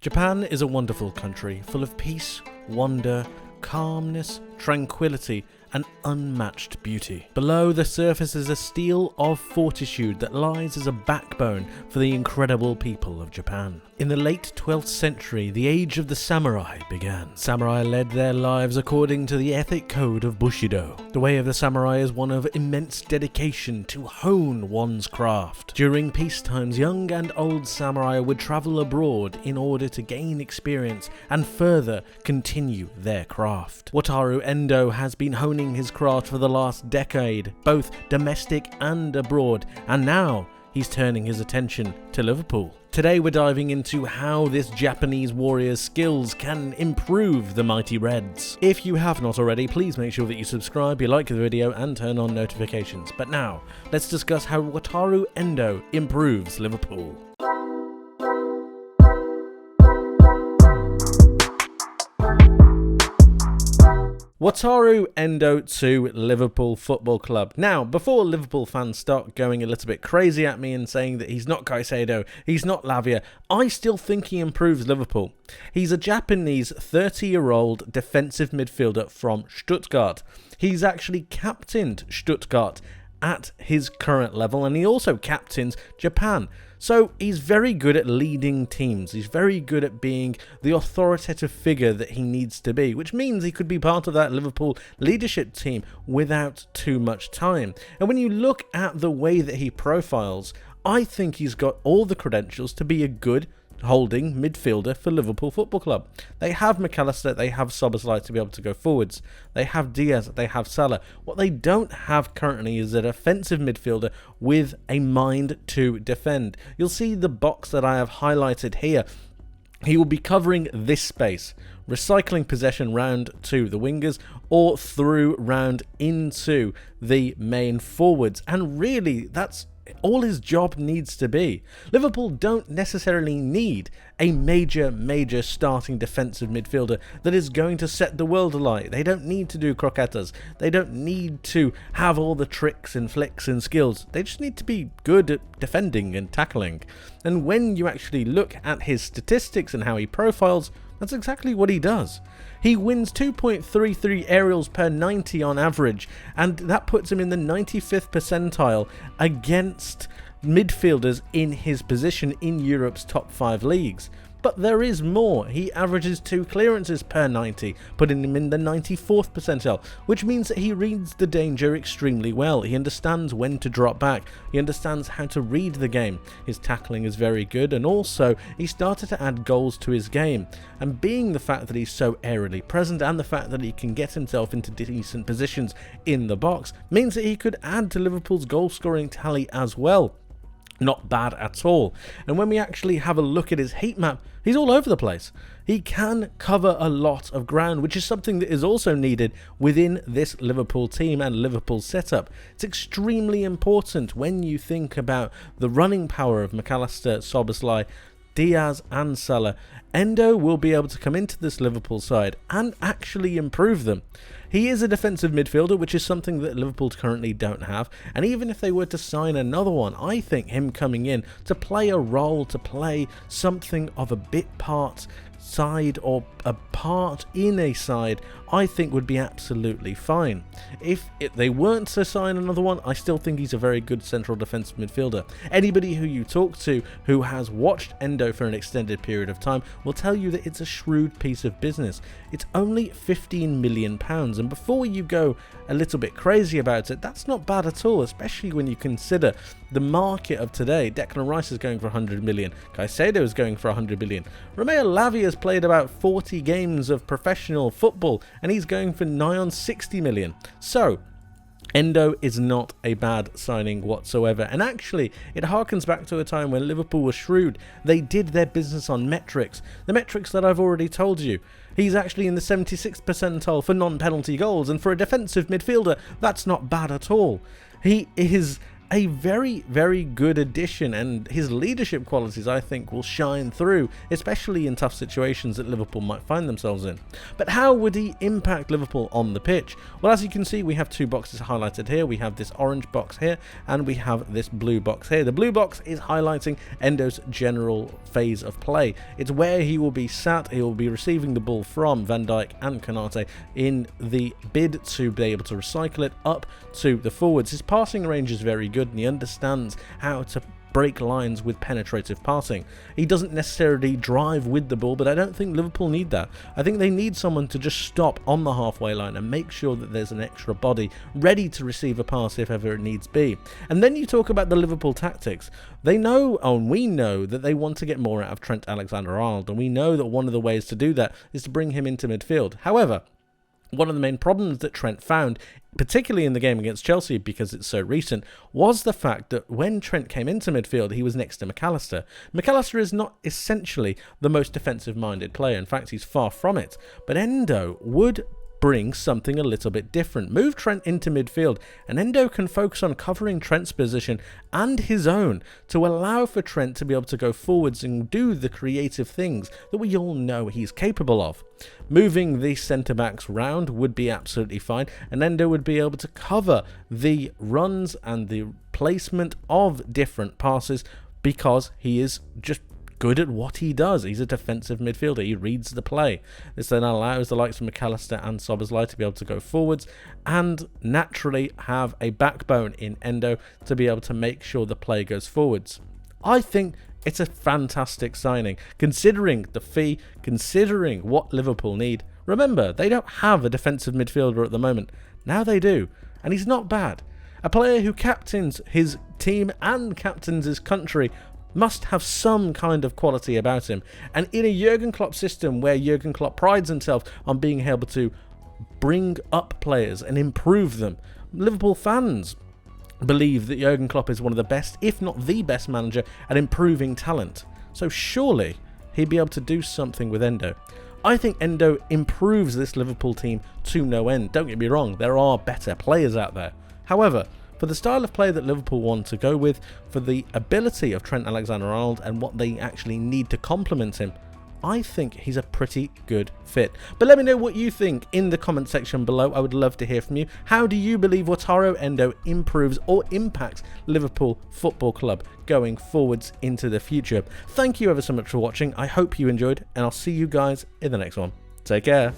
Japan is a wonderful country, full of peace, wonder, calmness, tranquility, and unmatched beauty. Below the surface is a steel of fortitude that lies as a backbone for the incredible people of Japan. In the late 12th century, the age of the samurai began. Samurai led their lives according to the ethic code of Bushido. The way of the samurai is one of immense dedication to hone one's craft. During peace times, young and old samurai would travel abroad in order to gain experience and further continue their craft. Wataru Endo has been honing his craft for the last decade, both domestic and abroad, and now he's turning his attention to Liverpool. Today we're diving into how this Japanese warrior's skills can improve the mighty Reds. If you have not already, please make sure that you subscribe, you like the video and turn on notifications. But now, let's discuss how Wataru Endo improves Liverpool. Wataru Endo to Liverpool Football Club. Now, before Liverpool fans start going a little bit crazy at me and saying that he's not Caicedo, he's not Lavia, I still think he improves Liverpool. He's a Japanese 30-year-old defensive midfielder from Stuttgart. He's actually captained Stuttgart at his current level, and he also captains Japan. So he's very good at leading teams. He's very good at being the authoritative figure that he needs to be, which means he could be part of that Liverpool leadership team without too much time. And when you look at the way that he profiles, I think he's got all the credentials to be a good holding midfielder for Liverpool Football Club. They have McAllister, they have Szoboszlai to be able to go forwards, they have Diaz, they have Salah. What they don't have currently is a defensive midfielder with a mind to defend. You'll see the box that I have highlighted here. He will be covering this space, recycling possession round to the wingers or through round into the main forwards, and really that's all his job needs to be. Liverpool don't necessarily need a major starting defensive midfielder that is going to set the world alight. They don't need to do croquetas. They don't need to have all the tricks and flicks and skills. They just need to be good at defending and tackling. And when you actually look at his statistics and how he profiles, that's exactly what he does. He wins 2.33 aerials per 90 on average, and that puts him in the 95th percentile against midfielders in his position in Europe's top 5 leagues. But there is more. He averages 2 clearances per 90, putting him in the 94th percentile, which means that he reads the danger extremely well. He understands when to drop back. He understands how to read the game. His tackling is very good, and also he started to add goals to his game. And being the fact that he's so aerially present and the fact that he can get himself into decent positions in the box means that he could add to Liverpool's goal scoring tally as well. Not bad at all. And when we actually have a look at his heat map, he's all over the place. He can cover a lot of ground, which is something that is also needed within this Liverpool team and Liverpool setup. It's extremely important when you think about the running power of McAllister, Szoboszlai, Diaz and Salah. Endo will be able to come into this Liverpool side and actually improve them. He is a defensive midfielder, which is something that Liverpool currently don't have, and even if they were to sign another one, I think him coming in to play a role, to play something of a bit part side or a part in a side, I think would be absolutely fine. If they weren't to sign another one, I still think he's a very good central defensive midfielder. Anybody who you talk to who has watched Endo for an extended period of time will tell you that it's a shrewd piece of business. It's only £15 million, and before you go a little bit crazy about it, that's not bad at all, especially when you consider the market of today. Declan Rice is going for 100 million, Caicedo is going for 100 million, Romeo Lavia has played about 40 games of professional football and he's going for nigh on 60 million. So Endo is not a bad signing whatsoever, and actually it harkens back to a time when Liverpool was shrewd. They did their business on metrics, the metrics that I've already told you. He's actually in the 76th percentile for non-penalty goals, and for a defensive midfielder that's not bad at all. He is a very, very good addition, and his leadership qualities, I think, will shine through, especially in tough situations that Liverpool might find themselves in. But how would he impact Liverpool on the pitch? Well, as you can see, we have two boxes highlighted here. We have this orange box here, and we have this blue box here. The blue box is highlighting Endo's general phase of play. It's where he will be sat. He will be receiving the ball from Van Dijk and Konate in the bid to be able to recycle it up to the forwards. His passing range is very good, and he understands how to break lines with penetrative passing. He doesn't necessarily drive with the ball, but I don't think Liverpool need that. I think they need someone to just stop on the halfway line and make sure that there's an extra body ready to receive a pass if ever it needs be. And then you talk about the Liverpool tactics. They know, and we know, that they want to get more out of Trent Alexander-Arnold, and we know that one of the ways to do that is to bring him into midfield. However, one of the main problems that Trent found, particularly in the game against Chelsea because it's so recent, was the fact that when Trent came into midfield, he was next to McAllister. McAllister is not essentially the most defensive-minded player. In fact, he's far from it. But Endo would bring something a little bit different. Move Trent into midfield, and Endo can focus on covering Trent's position and his own to allow for Trent to be able to go forwards and do the creative things that we all know he's capable of. Moving the centre-backs round would be absolutely fine, and Endo would be able to cover the runs and the placement of different passes because he is just good at what he does. He's a defensive midfielder. He reads the play. This then allows the likes of McAllister and Szoboszlai to be able to go forwards and naturally have a backbone in Endo to be able to make sure the play goes forwards. I think it's a fantastic signing, considering the fee, considering what Liverpool need. Remember, they don't have a defensive midfielder at the moment. Now they do, and he's not bad. A player who captains his team and captains his country must have some kind of quality about him. And in a Jurgen Klopp system where Jurgen Klopp prides himself on being able to bring up players and improve them, Liverpool fans believe that Jurgen Klopp is one of the best, if not the best manager at improving talent. So surely he'd be able to do something with Endo. I think Endo improves this Liverpool team to no end. Don't get me wrong, there are better players out there. However, for the style of play that Liverpool want to go with, for the ability of Trent Alexander-Arnold and what they actually need to complement him, I think he's a pretty good fit. But let me know what you think in the comment section below. I would love to hear from you. How do you believe Wataru Endo improves or impacts Liverpool Football Club going forwards into the future? Thank you ever so much for watching. I hope you enjoyed, and I'll see you guys in the next one. Take care.